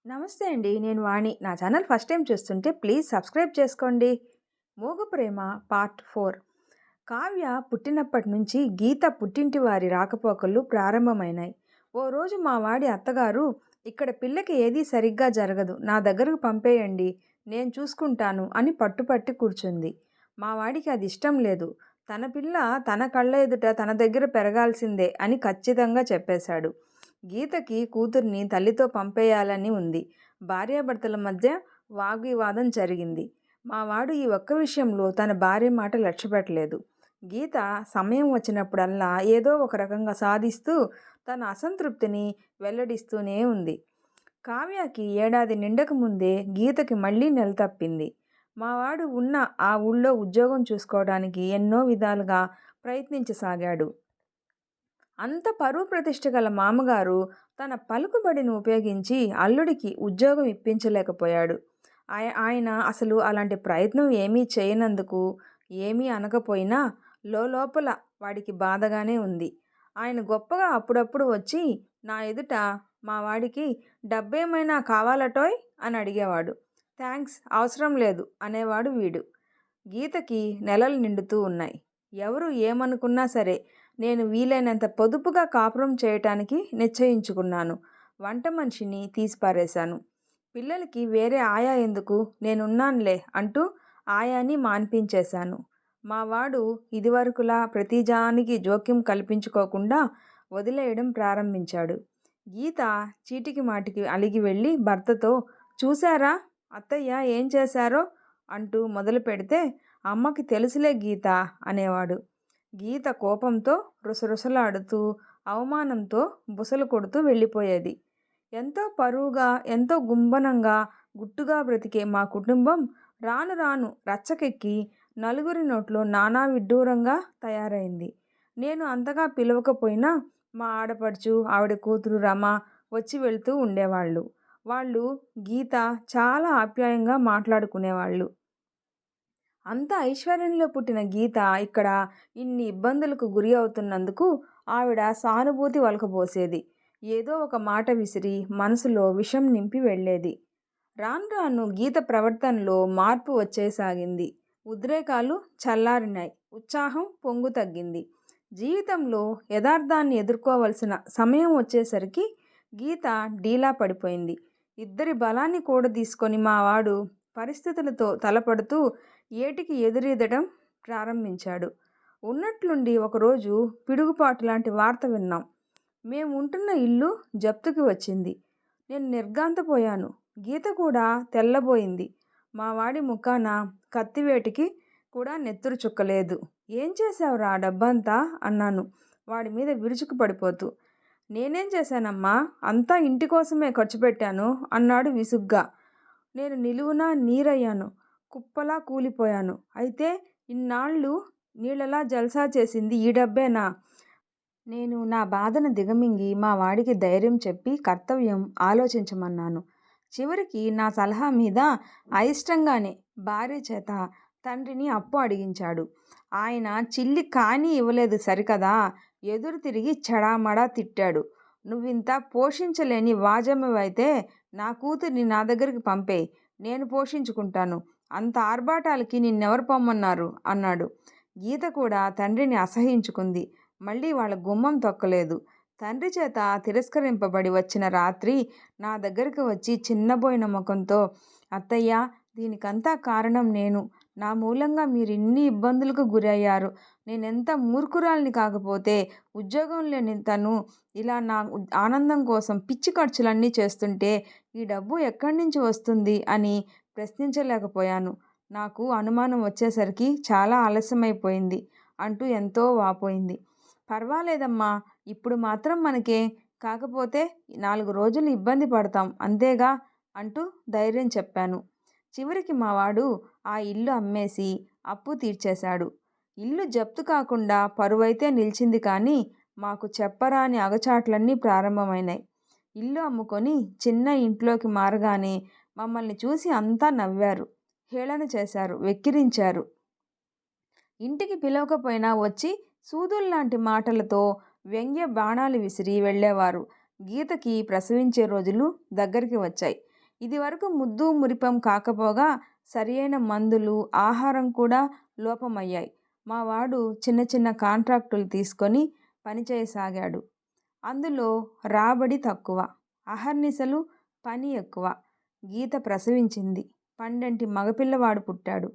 నమస్తే అండి. నేను వాణి. నా ఛానల్ ఫస్ట్ టైం చూస్తుంటే ప్లీజ్ సబ్స్క్రైబ్ చేసుకోండి. 'మోగ ప్రేమ' పార్ట్ 4. కావ్య పుట్టినప్పటి నుంచి గీత పుట్టింటి వారి రాకపోకలు ప్రారంభమైనాయి. ఓ రోజు మా వాడి అత్తగారు, "ఇక్కడ పిల్లకి ఏదీ సరిగ్గా జరగదు. నా దగ్గరకు పంపేయండి. నేను చూసుకుంటాను" అని పట్టుపట్టి కూర్చుంది. మా వాడికి అది ఇష్టం లేదు. తన పిల్ల తన కళ్ళ ఎదుట తన దగ్గర పెరగాల్సిందే అని ఖచ్చితంగా చెప్పేశాడు. గీతకి కూతుర్ని తల్లితో పంపేయాలని ఉంది. భార్యాభర్తల మధ్య వాగ్వివాదం జరిగింది. మా వాడు ఈ ఒక్క విషయంలో తన భార్య మాట లక్ష్యపెట్టలేదు. గీత సమయం వచ్చినప్పుడల్లా ఏదో ఒక రకంగా సాధిస్తూ తన అసంతృప్తిని వెల్లడిస్తూనే ఉంది. కావ్యకి ఏడాది నిండక ముందే గీతకి మళ్ళీ నెల తప్పింది. మావాడు ఉన్న ఆ ఊళ్ళో ఉద్యోగం చూసుకోవడానికి ఎన్నో విధాలుగా ప్రయత్నించసాగాడు. అంత పరువు ప్రతిష్ఠ గల మామగారు తన పలుకుబడిని ఉపయోగించి అల్లుడికి ఉద్యోగం ఇప్పించలేకపోయాడు. ఆయన అసలు అలాంటి ప్రయత్నం ఏమీ చేయనందుకు ఏమీ అనకపోయినా లోపల వాడికి బాధగానే ఉంది. ఆయన గొప్పగా అప్పుడప్పుడు వచ్చి నా ఎదుట మా వాడికి డబ్బేమైనా కావాలటోయ్ అని అడిగేవాడు. థ్యాంక్స్, అవసరం లేదు అనేవాడు వీడు. గీతకి నెలలు నిండుతూ ఉన్నాయి. ఎవరు ఏమనుకున్నా సరే నేను వీలైనంత పొదుపుగా కాపురం చేయటానికి నిశ్చయించుకున్నాను. వంట మనిషిని తీసిపారేశాను. పిల్లలకి వేరే ఆయా ఎందుకు, నేనున్నానులే అంటూ ఆయాని మాన్పించేశాను. మా వాడు ఇదివరకులా ప్రతిజానికి జోక్యం కల్పించుకోకుండా వదిలేయడం ప్రారంభించాడు. గీత చీటికి మాటికి అలిగి వెళ్ళి భర్తతో, చూశారా అత్తయ్య ఏం చేశారో అంటూ మొదలు పెడితే, అమ్మకి తెలుసులే గీత అనేవాడు. గీత కోపంతో రుసరుసలాడుతూ అవమానంతో బుసలు కొడుతూ వెళ్ళిపోయేది. ఎంతో పరువుగా, ఎంతో గుంభనంగా, గుట్టుగా బ్రతికే మా కుటుంబం రాను రాను రచ్చకెక్కి నలుగురి నోట్లో నానా విడ్డూరంగా తయారైంది. నేను అంతగా పిలవకపోయినా మా ఆడపడుచు, ఆవిడ కూతురు రమ వచ్చి వెళ్తూ ఉండేవాళ్ళు. వాళ్ళు గీత చాలా ఆప్యాయంగా మాట్లాడుకునేవాళ్ళు. అంత ఐశ్వర్యంలో పుట్టిన గీత ఇక్కడ ఇన్ని ఇబ్బందులకు గురి అవుతున్నందుకు ఆవిడ సానుభూతి ఒలకబోసేది. ఏదో ఒక మాట విసిరి మనసులో విషం నింపి వెళ్ళేది. రాను రాను గీత ప్రవర్తనలో మార్పు వచ్చేసాగింది. ఉద్రేకాలు చల్లారినాయి. ఉత్సాహం పొంగు తగ్గింది. జీవితంలో యథార్థాన్ని ఎదుర్కోవలసిన సమయం వచ్చేసరికి గీత డీలా పడిపోయింది. ఇద్దరి బలాన్ని కూడా తీసుకొని మావాడు పరిస్థితులతో తలపడుతూ ఏటికి ఎదురీదడం ప్రారంభించాడు. ఉన్నట్లుండి ఒకరోజు పిడుగుపాటు లాంటి వార్త విన్నాం. మేము ఉంటున్న ఇల్లు జప్తుకి వచ్చింది. నేను నిర్ఘాంతపోయాను. గీత కూడా తెల్లబోయింది. మా వాడి ముఖాన కత్తివేటికి కూడా నెత్తురు చుక్కలేదు. ఏం చేశావురా డబ్బంతా అన్నాను వాడి మీద విరుచుకు పడిపోతూ. నేనేం చేశానమ్మా, అంతా ఇంటి కోసమే ఖర్చు పెట్టాను అన్నాడు విసుగ్గా. నేను నిలువునా నీరయ్యాను. కుప్పలా కూలిపోయాను. అయితే ఇన్నాళ్ళు నీళ్ళలా జల్సా చేసింది ఈ డబ్బేనా? నేను నా బాధను దిగమింగి మా వాడికి ధైర్యం చెప్పి కర్తవ్యం ఆలోచించమన్నాను. చివరికి నా సలహా మీద అయిష్టంగానే భార్య చేత తండ్రిని అప్పు అడిగించాడు. ఆయన చిల్లి కానీ ఇవ్వలేదు సరికదా, ఎదురు తిరిగి చెడామడా తిట్టాడు. నువ్వింత పోషించలేని వాజమ్మవైతే నా కూతుర్ని నా దగ్గరికి పంపేయ్, నేను పోషించుకుంటాను. అంత ఆర్భాటాలకి నిన్నెవరు పొమ్మన్నారు అన్నాడు. గీత కూడా తండ్రిని అసహ్యించుకుంది. మళ్ళీ వాళ్ళ గుమ్మం తొక్కలేదు. తండ్రి చేత తిరస్కరింపబడి వచ్చిన రాత్రి నా దగ్గరికి వచ్చి చిన్నబోయిన ముఖంతో, అత్తయ్య, దీనికంతా కారణం నేను. నా మూలంగా మీరు ఇన్ని ఇబ్బందులకు గురయ్యారు. నేనెంత మూర్ఖురాలిని కాకపోతే ఉద్యోగం లేని తను ఇలా నా ఆనందం కోసం పిచ్చి ఖర్చులన్నీ చేస్తుంటే ఈ డబ్బు ఎక్కడి నుంచి వస్తుంది అని ప్రశ్నించలేకపోయాను. నాకు అనుమానం వచ్చేసరికి చాలా ఆలస్యమైపోయింది అంటూ ఎంతో వాపోయింది. పర్వాలేదమ్మా, ఇప్పుడు మాత్రం మనకే, కాకపోతే 4 రోజులు ఇబ్బంది పడతాం అంతేగా అంటూ ధైర్యం చెప్పాను. చివరికి మావాడు ఆ ఇల్లు అమ్మేసి అప్పు తీర్చేశాడు. ఇల్లు జప్తు కాకుండా పరువైతే నిలిచింది, కానీ మాకు చెప్పరాని అగచాట్లన్నీ ప్రారంభమైనాయి. ఇల్లు అమ్ముకొని చిన్న ఇంట్లోకి మారగానే మమ్మల్ని చూసి అంతా నవ్వారు, హేళన చేశారు, వెక్కిరించారు. ఇంటికి పిలవకపోయినా వచ్చి సూదుల్లాంటి మాటలతో వ్యంగ్య బాణాలు విసిరి వెళ్ళేవారు. గీతకి ప్రసవించే రోజులు దగ్గరికి వచ్చాయి. ఇదివరకు ముద్దు మురిపం కాకపోగా సరియైన మందులు, ఆహారం కూడా లోపమయ్యాయి. మా వాడు చిన్న చిన్న కాంట్రాక్టులు తీసుకొని పనిచేయసాగాడు. అందులో రాబడి తక్కువ, అహర్నిశలు పని ఎక్కువ. గీత ప్రసవించింది. పండంటి మగపిల్లవాడు పుట్టాడు.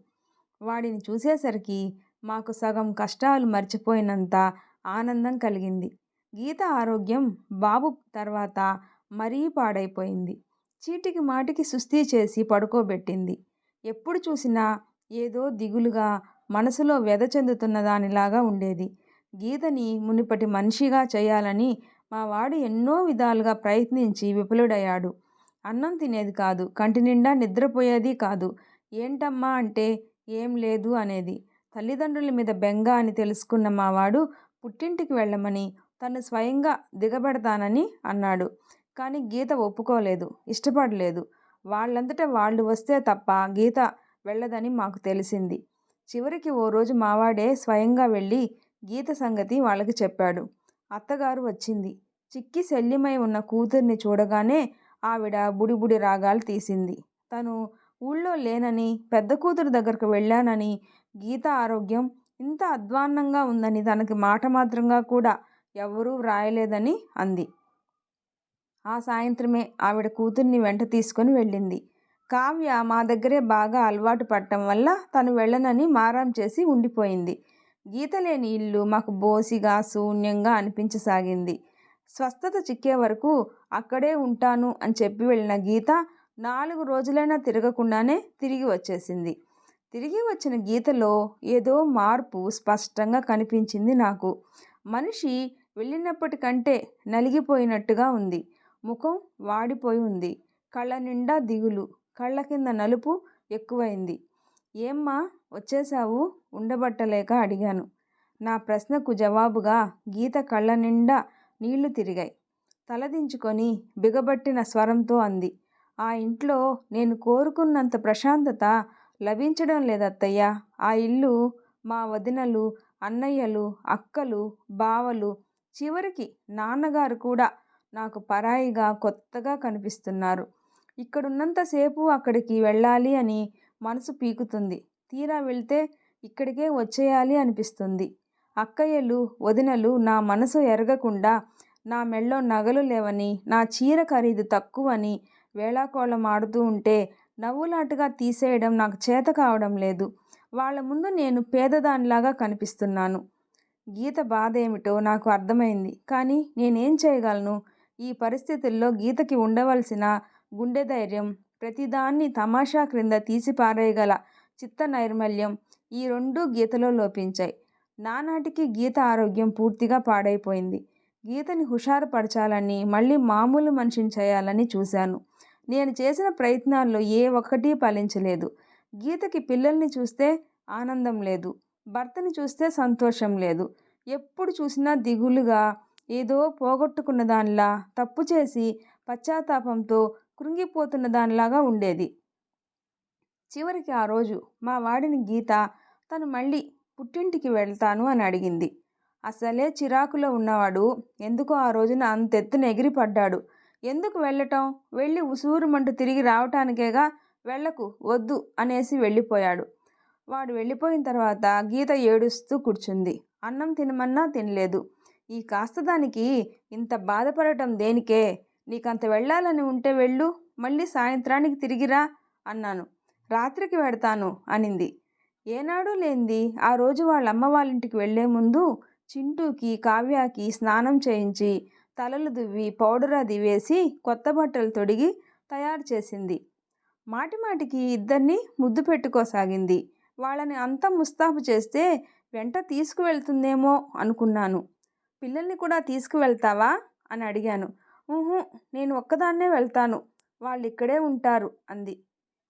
వాడిని చూసేసరికి మాకు సగం కష్టాలు మర్చిపోయినంత ఆనందం కలిగింది. గీత ఆరోగ్యం బాబు తర్వాత మరీ పాడైపోయింది. చీటికి మాటికి సుస్థి చేసి పడుకోబెట్టింది. ఎప్పుడు చూసినా ఏదో దిగులుగా, మనసులో వ్యధ చెందుతున్న దానిలాగా ఉండేది. గీతని మునుపటి మనిషిగా చేయాలని మా వాడు ఎన్నో విధాలుగా ప్రయత్నించి విఫలుడయ్యాడు. అన్నం తినేది కాదు, కంటి నిండా నిద్రపోయేది కాదు. ఏంటమ్మా అంటే ఏం లేదు అనేది. తల్లిదండ్రుల మీద బెంగ అని తెలుసుకున్న మా వాడు పుట్టింటికి వెళ్ళమని తను స్వయంగా దిగబెడతానని అన్నాడు. కానీ గీత ఒప్పుకోలేదు, ఇష్టపడలేదు. వాళ్ళంతట వాళ్ళు వస్తే తప్ప గీత వెళ్ళదని మాకు తెలిసింది. చివరికి ఓ రోజు మావాడే స్వయంగా వెళ్ళి గీత సంగతి వాళ్ళకి చెప్పాడు. అత్తగారు వచ్చింది. చిక్కి శల్యమై ఉన్న కూతుర్ని చూడగానే ఆవిడ బుడిబుడి రాగాలు తీసింది. తను ఊళ్ళో లేనని, పెద్ద కూతురు దగ్గరకు వెళ్ళానని, గీత ఆరోగ్యం ఇంత అధ్వాన్నంగా ఉందని తనకి మాట మాత్రంగా కూడా ఎవ్వరూ వ్రాయలేదని అంది. ఆ సాయంత్రమే ఆవిడ కూతుర్ని వెంట తీసుకొని వెళ్ళింది. కావ్య మా దగ్గరే బాగా అలవాటు పడటం వల్ల తను వెళ్ళనని మారాం చేసి ఉండిపోయింది. గీత లేని ఇల్లు మాకు బోసిగా, శూన్యంగా అనిపించసాగింది. స్వస్థత చిక్కే వరకు అక్కడే ఉంటాను అని చెప్పి వెళ్ళిన గీత 4 రోజులైనా తిరగకుండానే తిరిగి వచ్చేసింది. తిరిగి వచ్చిన గీతలో ఏదో మార్పు స్పష్టంగా కనిపించింది నాకు. మనిషి వెళ్ళినప్పటికంటే నలిగిపోయినట్టుగా ఉంది. ముఖం వాడిపోయి ఉంది. కళ్ళ నిండా దిగులు, కళ్ళ కింద నలుపు ఎక్కువైంది. ఏమ్మా వచ్చేశావు ఉండబట్టలేక అడిగాను. నా ప్రశ్నకు జవాబుగా గీత కళ్ళ నిండా నీళ్లు తిరిగాయి. తలదించుకొని బిగబట్టిన స్వరంతో అంది, ఆ ఇంట్లో నేను కోరుకున్నంత ప్రశాంతత లభించడం లేదత్తయ్య. ఆ ఇల్లు, మా వదినలు, అన్నయ్యలు, అక్కలు, బావలు, చివరికి నాన్నగారు కూడా నాకు పరాయిగా, కొత్తగా కనిపిస్తున్నారు. ఇక్కడున్నంతసేపు అక్కడికి వెళ్ళాలి అని మనసు పీకుతుంది. తీరా వెళ్తే ఇక్కడికే వచ్చేయాలి అనిపిస్తుంది. అక్కయ్యలు, వదినలు నా మనసు ఎరగకుండా నా మెళ్ళో నగలు లేవని, నా చీర ఖరీదు తక్కువని వేళాకోళం ఆడుతూ ఉంటే నవ్వులాటగా తీసేయడం నాకు చేత కావడం లేదు. వాళ్ళ ముందు నేను పేదదానిలాగా కనిపిస్తున్నాను. గీత బాధ ఏమిటో నాకు అర్థమైంది. కానీ నేనేం చేయగలను? ఈ పరిస్థితుల్లో గీతకి ఉండవలసిన గుండె ధైర్యం, ప్రతిదాన్ని తమాషా క్రింద తీసి పారేయగల చిత్త నైర్మల్యం, ఈ రెండూ గీతలో లోపించాయి. నానాటికి గీత ఆరోగ్యం పూర్తిగా పాడైపోయింది. గీతని హుషారుపరచాలని, మళ్ళీ మామూలు మనిషిని చేయాలని చూశాను. నేను చేసిన ప్రయత్నాల్లో ఏ ఒక్కటి ఫలించలేదు. గీతకి పిల్లల్ని చూస్తే ఆనందం లేదు, భర్తని చూస్తే సంతోషం లేదు. ఎప్పుడు చూసినా దిగులుగా, ఏదో పోగొట్టుకున్న దానిలా, తప్పు చేసి పశ్చాత్తాపంతో కృంగిపోతున్న దానిలాగా ఉండేది. చివరికి ఆ రోజు మా వాడిని గీత తను మళ్ళీ పుట్టింటికి వెళ్తాను అని అడిగింది. అసలే చిరాకులో ఉన్నవాడు ఎందుకో ఆ రోజున అంతెత్తున ఎగిరిపడ్డాడు. ఎందుకు వెళ్ళటం? వెళ్ళి ఉసూరుమంటూ తిరిగి రావటానికేగా, వెళ్ళకు, వద్దు అనేసి వెళ్ళిపోయాడు. వాడు వెళ్ళిపోయిన తర్వాత గీత ఏడుస్తూ కూర్చుంది. అన్నం తినమన్నా తినలేదు. ఈ కాస్త దానికి ఇంత బాధపడటం దేనికే? నీకంత వెళ్ళాలని ఉంటే వెళ్ళు, మళ్ళీ సాయంత్రానికి తిరిగిరా అన్నాను. రాత్రికి వెడతాను అనింది. ఏనాడూ లేనిది ఆ రోజు వాళ్ళ అమ్మ వాళ్ళింటికి వెళ్లే ముందు చింటూకి, కావ్యాకి స్నానం చేయించి, తలలు దువ్వి, పౌడర్ అది వేసి, కొత్త బట్టలు తొడిగి తయారు చేసింది. మాటిమాటికి ఇద్దరిని ముద్దు పెట్టుకోసాగింది. వాళ్ళని అంతా ముస్తాబు చేస్తే వెంట తీసుకువెళ్తుందేమో అనుకున్నాను. పిల్లల్ని కూడా తీసుకువెళ్తావా అని అడిగాను. ఊహు, నేను ఒక్కదాన్నే వెళ్తాను, వాళ్ళు ఇక్కడే ఉంటారు అంది.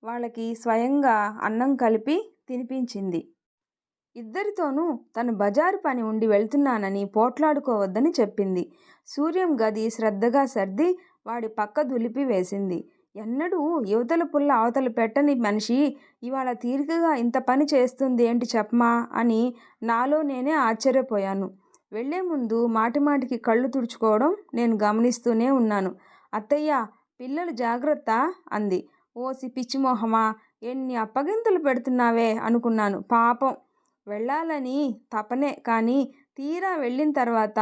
వాళ్ళకి స్వయంగా అన్నం కలిపి తినిపించింది. ఇద్దరితోనూ తను బజారు పని ఉండి వెళ్తున్నానని పోట్లాడుకోవద్దని చెప్పింది. సూర్యం గది శ్రద్ధగా సర్ది వాడి పక్క దులిపి వేసింది. ఎన్నడూ యువతల పుల్ల అవతల పెట్టని మనిషి ఇవాళ తీరికగా ఇంత పని చేస్తుంది ఏంటి చెప్పమా అని నాలో నేనే ఆశ్చర్యపోయాను. వెళ్లే ముందు మాటిమాటికి కళ్ళు తుడుచుకోవడం నేను గమనిస్తూనే ఉన్నాను. అత్తయ్య, పిల్లలు జాగ్రత్త అంది. ఓసి పిచ్చిమొహమా, ఎన్ని అప్పగింతలు పెడుతున్నావే అనుకున్నాను. పాపం వెళ్ళాలని తపనే కానీ తీరా వెళ్ళిన తర్వాత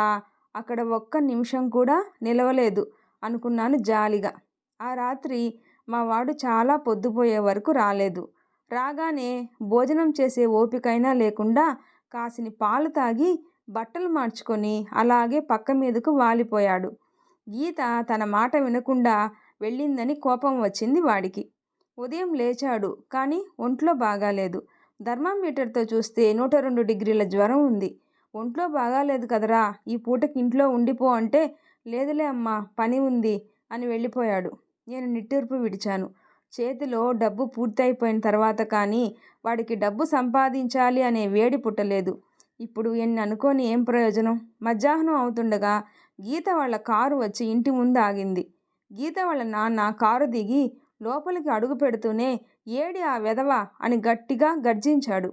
అక్కడ ఒక్క నిమిషం కూడా నిలవలేదు అనుకున్నాను జాలిగా. ఆ రాత్రి మా వాడు చాలా పొద్దుపోయే వరకు రాలేదు. రాగానే భోజనం చేసే ఓపికైనా లేకుండా కాసిని పాలు తాగి బట్టలు మార్చుకొని అలాగే పక్క మీదకు వాలిపోయాడు. గీత తన మాట వినకుండా వెళ్ళిందని కోపం వచ్చింది వాడికి. ఉదయం లేచాడు కానీ ఒంట్లో బాగాలేదు. థర్మామీటర్తో చూస్తే 102 డిగ్రీల జ్వరం ఉంది. ఒంట్లో బాగాలేదు కదరా, ఈ పూటకి ఇంట్లో ఉండిపో అంటే లేదులే అమ్మా పని ఉంది అని వెళ్ళిపోయాడు. నేను నిట్టూర్పు విడిచాను. చేతిలో డబ్బు పూర్తయిపోయిన తర్వాత కానీ వాడికి డబ్బు సంపాదించాలి అనే వేడి పుట్టలేదు. ఇప్పుడు ఎన్ని అనుకోని ఏం ప్రయోజనం. మధ్యాహ్నం అవుతుండగా గీత వాళ్ళ కారు వచ్చి ఇంటి ముందు ఆగింది. గీత వాళ్ళ నాన్న కారు దిగి లోపలికి అడుగు పెడుతూనే ఏడి ఆ వెధవ అని గట్టిగా గర్జించాడు.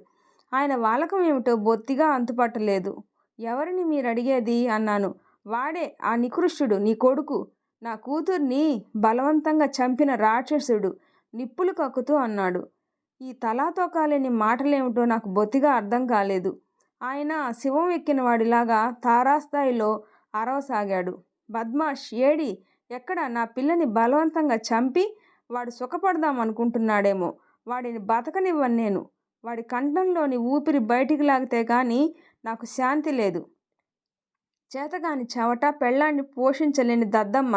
ఆయన వాలకం ఏమిటో బొత్తిగా అంతుపట్టలేదు. ఎవరిని మీరడిగేది అన్నాను. వాడే ఆ నికృష్టుడు, నీ కొడుకు, నా కూతుర్ని బలవంతంగా చంపిన రాక్షసుడు నిప్పులు కక్కుతూ అన్నాడు. ఈ తలాతోకాలేని మాటలేమిటో నాకు బొత్తిగా అర్థం కాలేదు. ఆయన శివం ఎక్కిన వాడిలాగా తారాస్థాయిలో అరవసాగాడు. బద్మాష్ ఏడి, ఎక్కడ నా పిల్లని బలవంతంగా చంపి వాడు సుఖపడదాం అనుకుంటున్నాడేమో. వాడిని బతకనివ్వను నేను. వాడి కంఠంలోని ఊపిరి బయటికి లాగితే కానీ నాకు శాంతి లేదు. చేతగాని చెవట, పెళ్ళాన్ని పోషించలేని దద్దమ్మ.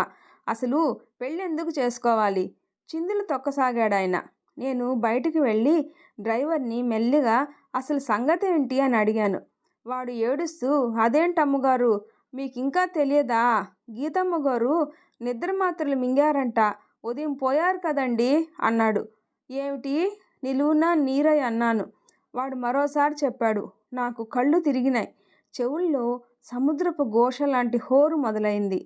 అసలు పెళ్ళెందుకు చేసుకోవాలి? చిందులు తొక్కసాగాడాయన. నేను బయటికి వెళ్ళి డ్రైవర్ని మెల్లిగా అసలు సంగతి ఏంటి అని అడిగాను. వాడు ఏడుస్తూ, అదేంటమ్మగారు, మీకింకా తెలియదా? గీతమ్మగారు నిద్ర మాత్రలు మింగారంట, ఉదయం పోయారు కదండి అన్నాడు. ఏమిటి? నిలువునా నీరై అన్నాను. వాడు మరోసారి చెప్పాడు. నాకు కళ్ళు తిరిగినాయి. చెవుల్లో సముద్రపు ఘోష లాంటి హోరు మొదలైంది.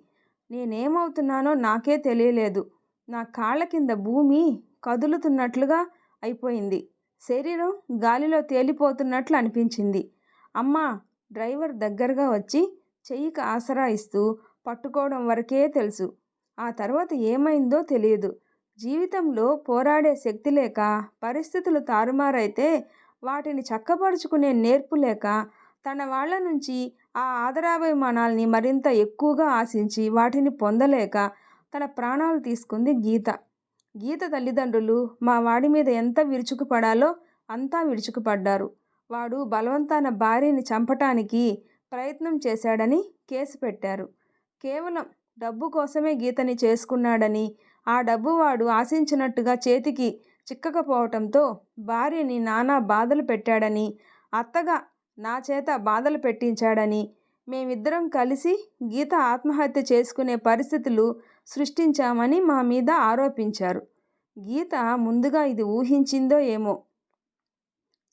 నేనేమవుతున్నానో నాకే తెలియలేదు. నా కాళ్ళ కింద భూమి కదులుతున్నట్లుగా అయిపోయింది. శరీరం గాలిలో తేలిపోతున్నట్లు అనిపించింది. అమ్మా, డ్రైవర్ దగ్గరగా వచ్చి చెయ్యికి ఆసరా ఇస్తూ పట్టుకోవడం వరకే తెలుసు. ఆ తర్వాత ఏమైందో తెలియదు. జీవితంలో పోరాడే శక్తి లేక, పరిస్థితులు తారుమారైతే వాటిని చక్కపరుచుకునే నేర్పు లేక, తన వాళ్ళ నుంచి ఆ ఆదరాభిమానాల్ని మరింత ఎక్కువగా ఆశించి వాటిని పొందలేక తన ప్రాణాలు తీసుకుంది గీత. గీత తల్లిదండ్రులు మా వాడి మీద ఎంత విరుచుకుపడాలో అంతా విరుచుకుపడ్డారు. వాడు బలవంతాన భార్యని చంపటానికి ప్రయత్నం చేశాడని కేసు పెట్టారు. కేవలం డబ్బు కోసమే గీతని చేసుకున్నాడని, ఆ డబ్బు వాడు ఆశించినట్టుగా చేతికి చిక్కకపోవటంతో భార్యని నానా బాధలు పెట్టాడని, అత్తగా నా చేత బాధలు పెట్టించాడని, మేమిద్దరం కలిసి గీత ఆత్మహత్య చేసుకునే పరిస్థితులు సృష్టించామని మా మీద ఆరోపించారు. గీత ముందుగా ఇది ఊహించిందో ఏమో.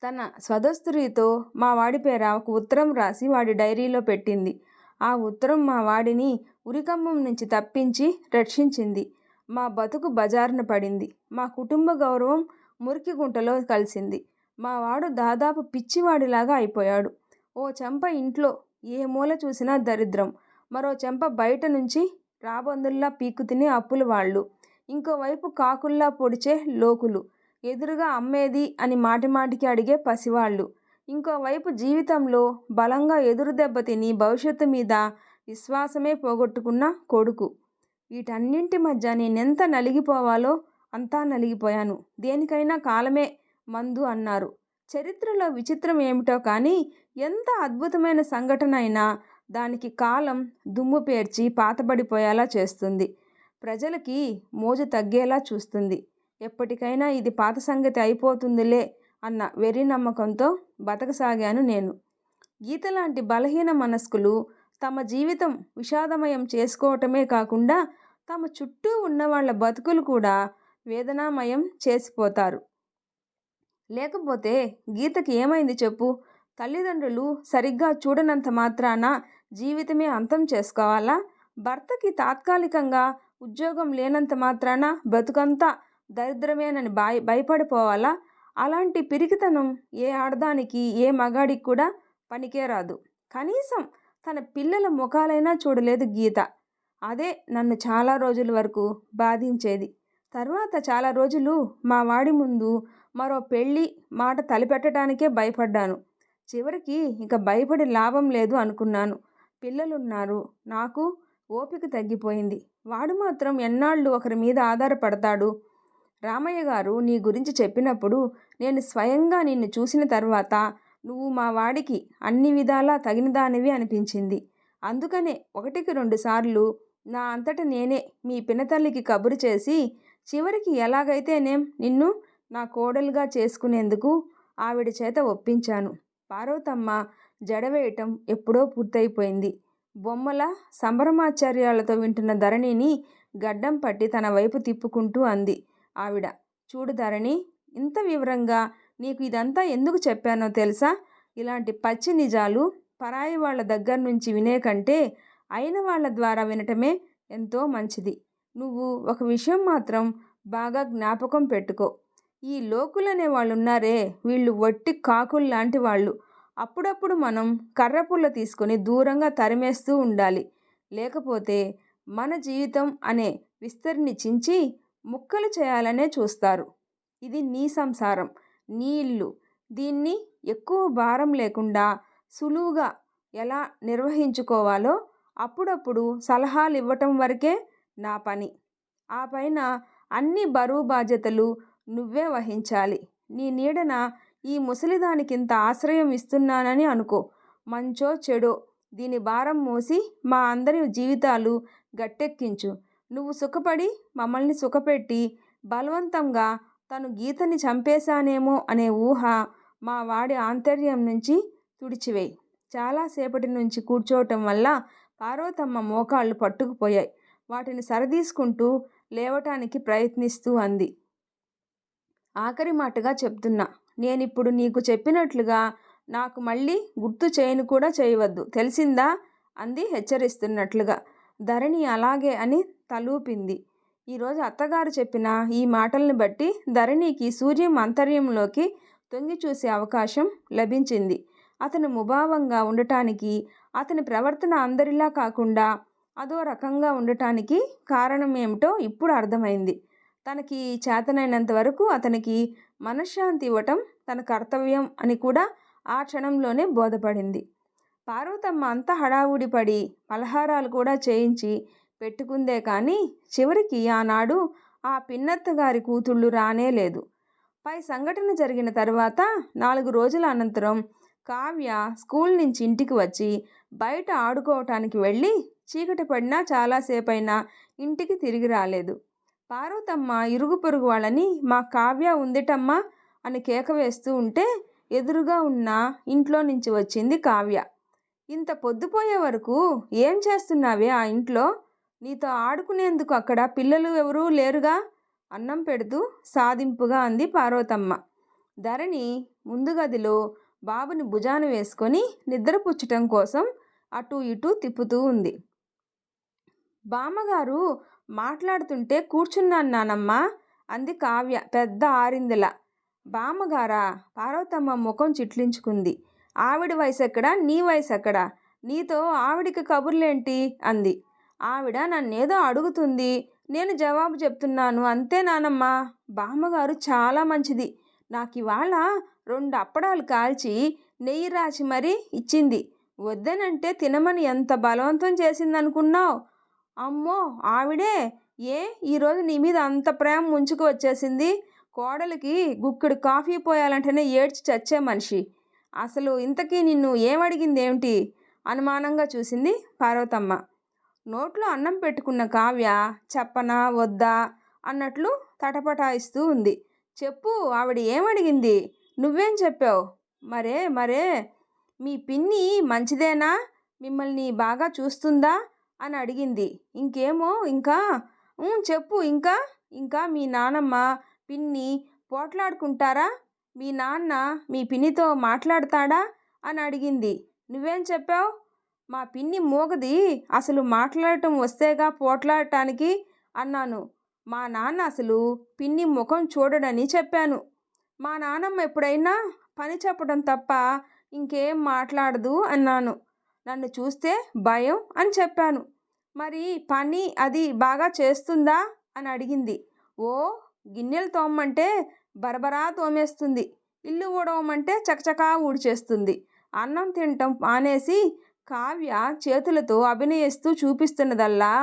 తన స్వదస్త్రీతో మా వాడి పేర ఒక ఉత్తరం రాసి వాడి డైరీలో పెట్టింది. ఆ ఉత్తరం మా వాడిని ఉరికంబం నుంచి తప్పించి రక్షించింది. మా బతుకు బజారున పడింది. మా కుటుంబ గౌరవం మురికి గుంటలో కలిసింది. మా వాడు దాదాపు పిచ్చివాడిలాగా అయిపోయాడు. ఓ చెంప ఇంట్లో ఏ మూల చూసినా దరిద్రం, మరో చెంప బయట నుంచి రాబందుల్లా పీక్కు తినే అప్పుల వాళ్ళు, ఇంకోవైపు కాకుల్లా పొడిచే లోకులు, ఎదురుగా అమ్మేది అని మాటిమాటికి అడిగే పసివాళ్ళు, ఇంకోవైపు జీవితంలో బలంగా ఎదురు దెబ్బ తిని భవిష్యత్తు మీద విశ్వాసమే పోగొట్టుకున్న కొడుకు. వీటన్నింటి మధ్య నేనెంత నలిగిపోవాలో అంతా నలిగిపోయాను. దేనికైనా కాలమే మందు అన్నారు. చరిత్రలో విచిత్రం ఏమిటో కానీ ఎంత అద్భుతమైన సంఘటన అయినా దానికి కాలం దుమ్ము పేర్చి పాతబడిపోయేలా చేస్తుంది. ప్రజలకి మోజు తగ్గేలా చూస్తుంది. ఎప్పటికైనా ఇది పాత సంగతి అయిపోతుందిలే అన్న వెర్రి నమ్మకంతో బతకసాగాను నేను. గీత లాంటి బలహీన మనస్కులు తమ జీవితం విషాదమయం చేసుకోవటమే కాకుండా తమ చుట్టూ ఉన్న వాళ్ళ బతుకులు కూడా వేదనామయం చేసిపోతారు. లేకపోతే గీతకి ఏమైంది చెప్పు? తల్లిదండ్రులు సరిగ్గా చూడనంత మాత్రాన జీవితమే అంతం చేసుకోవాలా? భర్తకి తాత్కాలికంగా ఉద్యోగం లేనంత మాత్రాన బతుకంతా దరిద్రమేనని భయపడిపోవాలా? అలాంటి పిరికితనం ఏ ఆడదానికి, ఏ మగాడికి కూడా పనికే రాదు. కనీసం తన పిల్లల ముఖాలైనా చూడలేదు గీత. అదే నన్ను చాలా రోజుల వరకు బాధించేది. తర్వాత చాలా రోజులు మా వాడి ముందు మరో పెళ్ళి మాట తలపెట్టడానికే భయపడ్డాను. చివరికి ఇక భయపడి లాభం లేదు అనుకున్నాను. పిల్లలున్నారు. నాకు ఓపిక తగ్గిపోయింది. వాడు మాత్రం ఎన్నాళ్ళు ఒకరి మీద ఆధారపడతాడు? రామయ్య గారు నీ గురించి చెప్పినప్పుడు నేను స్వయంగా నిన్ను చూసిన తర్వాత నువ్వు మా వాడికి అన్ని విధాలా తగినదానివి అనిపించింది. అందుకనే ఒకటికి రెండు సార్లు నా అంతట నేనే మీ పినతల్లికి కబురు చేసి చివరికి ఎలాగైతేనేం నిన్ను నా కోడలుగా చేసుకునేందుకు ఆవిడ చేత ఒప్పించాను. పార్వతమ్మ జడవేయటం ఎప్పుడో పూర్తయిపోయింది. బొమ్మల సంభ్రమాశ్చర్యాలతో వింటున్న ధరణిని గడ్డం పట్టి తన వైపు తిప్పుకుంటూ అంది ఆవిడ. చూడు ధరణి, ఇంత వివరంగా నీకు ఇదంతా ఎందుకు చెప్పానో తెలుసా? ఇలాంటి పచ్చి నిజాలు పరాయి వాళ్ళ దగ్గర నుంచి వినే కంటే అయిన వాళ్ళ ద్వారా వినటమే ఎంతో మంచిది. నువ్వు ఒక విషయం మాత్రం బాగా జ్ఞాపకం పెట్టుకో. ఈ లోకులనే వాళ్ళు ఉన్నారే, వీళ్ళు వట్టి కాకుల్లాంటి వాళ్ళు. అప్పుడప్పుడు మనం కర్రపుల్ల తీసుకొని దూరంగా తరిమేస్తూ ఉండాలి. లేకపోతే మన జీవితం అనే విస్తరిని చించి ముక్కలు చేయాలనే చూస్తారు. ఇది నీ సంసారం, నీ ఇల్లు. దీన్ని ఎక్కువ భారం లేకుండా సులువుగా ఎలా నిర్వహించుకోవాలో అప్పుడప్పుడు సలహాలు ఇవ్వటం వరకే నా పని. ఆ పైన అన్ని బరువు బాధ్యతలు నువ్వే వహించాలి. నీ నీడన ఈ ముసలిదానికింత ఆశ్రయం ఇస్తున్నానని అనుకో. మంచో చెడో దీని భారం మోసి మా అందరి జీవితాలు గట్టెక్కించు. నువ్వు సుఖపడి మమ్మల్ని సుఖపెట్టి బలవంతంగా తను గీతని చంపేశానేమో అనే ఊహ మా వాడి ఆంతర్యం నుంచి తుడిచివేయి. చాలాసేపటి నుంచి కూర్చోవటం వల్ల పార్వతమ్మ మోకాళ్ళు పట్టుకుపోయాయి. వాటిని సరదీసుకుంటూ లేవటానికి ప్రయత్నిస్తూ అంది. ఆఖరి మాటగా చెప్తున్నా, నేనిప్పుడు నీకు చెప్పినట్లుగా నాకు మళ్ళీ గుర్తు చేయను కూడా చేయవద్దు, తెలిసిందా? అంది హెచ్చరిస్తున్నట్లుగా. ధరణి అలాగే అని తలూపింది. ఈరోజు అత్తగారు చెప్పిన ఈ మాటల్ని బట్టి ధరణికి సూర్యం అంతర్యంలోకి తొంగి చూసే అవకాశం లభించింది. అతను ముభావంగా ఉండటానికి, అతని ప్రవర్తన అందరిలా కాకుండా అదో రకంగా ఉండటానికి కారణం ఏమిటో ఇప్పుడు అర్థమైంది. తనకి చేతనైనంత వరకు అతనికి మనశ్శాంతి ఇవ్వటం తన కర్తవ్యం అని కూడా ఆ క్షణంలోనే బోధపడింది. పార్వతమ్మ అంత హడావుడి పడి పలహారాలు కూడా చేయించి పెట్టుకుందే కానీ చివరికి ఆనాడు ఆ పిన్నత్త గారి కూతుళ్ళు రానే లేదు. పై సంఘటన జరిగిన తర్వాత 4 రోజుల అనంతరం కావ్య స్కూల్ నుంచి ఇంటికి వచ్చి బయట ఆడుకోవటానికి వెళ్ళి చీకటి పడినా చాలాసేపైనా ఇంటికి తిరిగి రాలేదు. పార్వతమ్మ ఇరుగు పొరుగు వాళ్ళని మా కావ్య ఉందిటమ్మా అని కేక వేస్తూ ఉంటే ఎదురుగా ఉన్న ఇంట్లో నుంచి వచ్చింది కావ్య. ఇంత పొద్దుపోయే వరకు ఏం చేస్తున్నావే ఆ ఇంట్లో? నీతో ఆడుకునేందుకు అక్కడ పిల్లలు ఎవరూ లేరుగా? అన్నం పెడుతూ సాధింపుగా అంది పార్వతమ్మ. ధరణి ముందు గదిలో బాబుని భుజాన వేసుకొని నిద్రపుచ్చటం కోసం అటూ ఇటూ తిప్పుతూ ఉంది. బామ్మగారు మాట్లాడుతుంటే కూర్చున్నాను నానమ్మా అంది కావ్య పెద్ద ఆరిందెల. బామ్మగారా? పార్వతమ్మ ముఖం చిట్లించుకుంది. ఆవిడ వయసెక్కడా, నీ వయసెక్కడా? నీతో ఆవిడికి కబుర్లేంటి అంది. ఆవిడ నన్నేదో అడుగుతుంది, నేను జవాబు చెప్తున్నాను అంతే నానమ్మా. బామ్మగారు చాలా మంచిది. నాకివాళ 2 అప్పడాలు కాల్చి నెయ్యి రాచి మరీ ఇచ్చింది. వద్దనంటే తినమని ఎంత బలవంతం చేసిందనుకున్నావు? అమ్మో ఆవిడే! ఏ ఈరోజు నీ మీద అంత ప్రేమ ముంచుకు వచ్చేసింది? కోడలికి గుక్కెడు కాఫీ పోయాలంటేనే ఏడ్చి చచ్చే మనిషి. అసలు ఇంతకీ నిన్ను ఏమడిగిందేమిటి? అనుమానంగా చూసింది పార్వతమ్మ. నోట్లో అన్నం పెట్టుకున్న కావ్య చెప్పనా వద్దా అన్నట్లు తటపటాయిస్తూ ఉంది. చెప్పు, ఆవిడ ఏమడిగింది? నువ్వేం చెప్పావు? మరే మీ పిన్ని మంచిదేనా? మిమ్మల్ని బాగా చూస్తుందా అని అడిగింది. ఇంకేమో ఇంకా చెప్పు. ఇంకా మీ నానమ్మ పిన్ని పోట్లాడుకుంటారా? మీ నాన్న మీ పిన్నితో మాట్లాడతాడా అని అడిగింది. నువ్వేం చెప్పావు? మా పిన్ని మూగది, అసలు మాట్లాడటం వస్తేగా పోట్లాడటానికి అన్నాను. మా నాన్న అసలు పిన్ని ముఖం చూడడని చెప్పాను. మా నాన్నమ్మ ఎప్పుడైనా పని చెప్పడం తప్ప ఇంకేం మాట్లాడదు అన్నాను. నన్ను చూస్తే భయం అని చెప్పాను. మరి పని అది బాగా చేస్తుందా అని అడిగింది. ఓ, గిన్నెలు తోమమంటే బరబరా తోమేస్తుంది, ఇల్లు ఊడవమంటే చకచకా ఊడ్చేస్తుంది. అన్నం తినటం మానేసి కావ్య చేతులతో అభినయిస్తూ చూపిస్తున్నదల్లా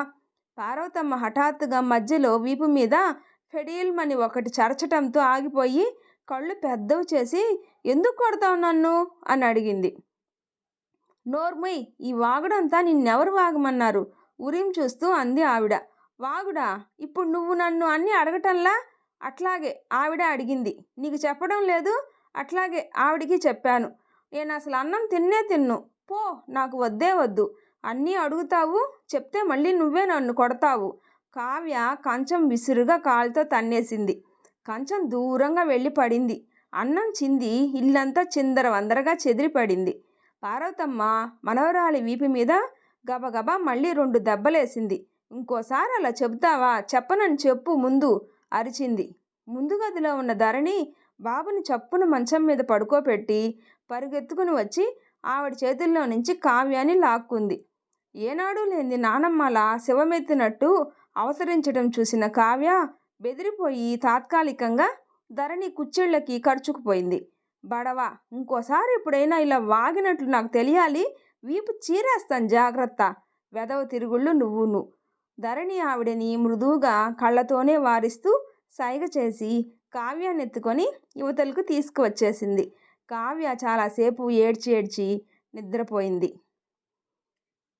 పార్వతమ్మ హఠాత్తుగా మధ్యలో వీపు మీద ఫెడీల్మని ఒకటి చరచటంతో ఆగిపోయి కళ్ళు పెద్దవి చేసి, ఎందుకు కొడతావు నన్ను అని అడిగింది. నోర్ముయ్, ఈ వాగుడంతా నిన్నెవరు వాగమన్నారు ఉరిం చూస్తూ అంది ఆవిడ. వాగుడా? ఇప్పుడు నువ్వు నన్ను అన్నీ అడగటంలా? అట్లాగే ఆవిడ అడిగింది. నీకు చెప్పడం లేదు? అట్లాగే ఆవిడికి చెప్పాను. నేను అసలు అన్నం తిన్ను. పో, నాకు వద్దే వద్దు. అన్నీ అడుగుతావు, చెప్తే మళ్ళీ నువ్వే నన్ను కొడతావు. కావ్య కంచం విసురుగా కాలుతో తన్నేసింది. కంచం దూరంగా వెళ్ళి పడింది. అన్నం చింది ఇల్లంతా చిందరవందరగా చెదిరిపడింది. పార్వతమ్మ మనవరాలి వీపు మీద గబగబా మళ్ళీ 2 దెబ్బలేసింది. ఇంకోసారి అలా చెబుతావా? చెప్పనని చెప్పు ముందు అరిచింది. ముందు గదిలో ఉన్న ధరణి బాబుని చప్పున మంచం మీద పడుకోపెట్టి పరుగెత్తుకుని వచ్చి ఆవిడ చేతుల్లో నుంచి కావ్యాన్ని లాక్కుంది. ఏనాడూ లేని నానమ్మలా శివమెత్తినట్టు అవతరించడం చూసిన కావ్య బెదిరిపోయి తాత్కాలికంగా ధరణి కుచ్చిళ్ళకి ఖర్చుకుపోయింది. బడవ, ఇంకోసారి ఎప్పుడైనా ఇలా వాగినట్లు నాకు తెలియాలి, వీపు చీరేస్తాను జాగ్రత్త. వెదవ తిరుగుళ్ళు నువ్వును. ధరణి ఆవిడని మృదువుగా కళ్ళతోనే వారిస్తూ సైగ చేసి కావ్యాన్నెత్తుకొని యువతలకు తీసుకువచ్చేసింది. కావ్య చాలాసేపు ఏడ్చి నిద్రపోయింది.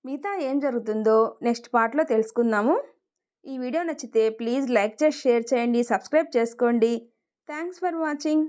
మిగతా ఏం జరుగుతుందో నెక్స్ట్ పార్ట్లో తెలుసుకుందాము. ఈ వీడియో నచ్చితే ప్లీజ్ లైక్ చేసి షేర్ చేయండి, సబ్స్క్రైబ్ చేసుకోండి. Thanks for watching.